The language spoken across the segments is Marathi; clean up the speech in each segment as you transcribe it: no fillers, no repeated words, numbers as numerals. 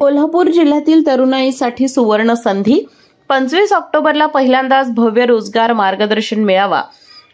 कोल्हापूर जिल्ह्यातील तरुणाईसाठी सुवर्ण संधी। 25 ऑक्टोबरला पहिल्यांदाच भव्य रोजगार मार्गदर्शन मेळावा।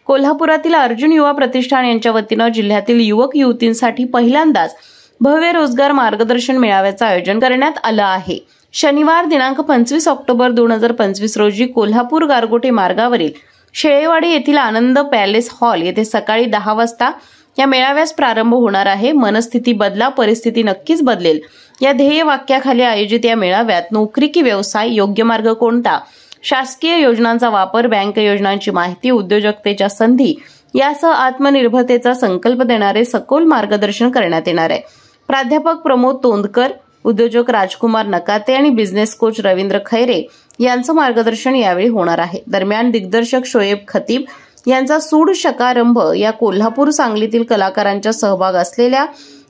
कोल्हापुरातील अर्जुन युवा प्रतिष्ठान यांच्या वतीने जिल्ह्यातील युवक युवतींसाठी पहिल्यांदाच भव्य रोजगार मार्गदर्शन मेळाव्याचे आयोजन करण्यात आले आहे। शनिवार दिनांक 25 ऑक्टोबर 2025 रोजी कोल्हापूर गारगोटे मार्गावरील शेळेवाडी येथील आनंद पॅलेस हॉल येथे सकाळी 10 वाजता या मेळाव्यास प्रारंभ होणार आहे। मनस्थिती बदला, परिस्थिती नक्कीच बदलेल या ध्येय वाक्याखाली आयोजित या मेळाव्यात नोकरी की व्यवसाय, योग्य मार्ग कोणता, शासकीय योजनांचा वापर, बँक योजनांची माहिती, उद्योजकतेच्या संधी यासह आत्मनिर्भरतेचा संकल्प देणारे सखोल मार्गदर्शन करण्यात येणार आहे। प्राध्यापक प्रमोद तोंडकर, उद्योजक राजकुमार नकाते आणि बिझनेस कोच रवींद्र खैरे यांचं मार्गदर्शन यावेळी होणार आहे। दरम्यान दिग्दर्शक शोएब खतीब यांचा सूड शकारंभ या कोल्हापूर सांगलीतील कलाकारांचा सहभाग असलेल्या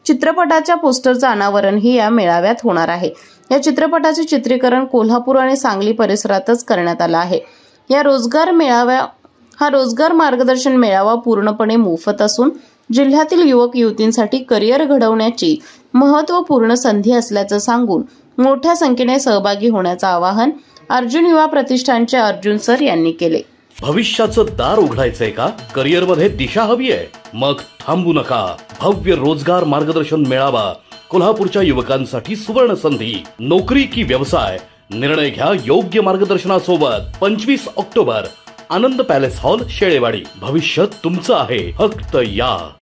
चित्रपटाच्या पोस्टरचं अनावरणही या मेळाव्यात होणार आहे। या चित्रपटाचे चित्रीकरण कोल्हापूर आणि सांगली परिसरातच करण्यात आलं आहे। हा रोजगार मार्गदर्शन मेळावा पूर्णपणे मोफत असून जिल्ह्यातील युवक युवतींसाठी करिअर घडवण्याची महत्त्वपूर्ण संधी असल्याचं सांगून मोठ्या संख्येने सहभागी होण्याचं आवाहन अर्जुन युवा प्रतिष्ठानचे अर्जुन सर यांनी केले। भविष्याचं दार उघडायचंय का? करिअर मध्ये दिशा हवी आहे? मग थांबू नका। भव्य रोजगार मार्गदर्शन मेळावा कोल्हापूरच्या युवकांसाठी सुवर्ण संधी। नोकरी की व्यवसाय, निर्णय घ्या योग्य मार्गदर्शनासोबत। 25 ऑक्टोबर, आनंद पॅलेस हॉल, शेळेवाडी। भविष्य तुमचं आहे, फक्त या।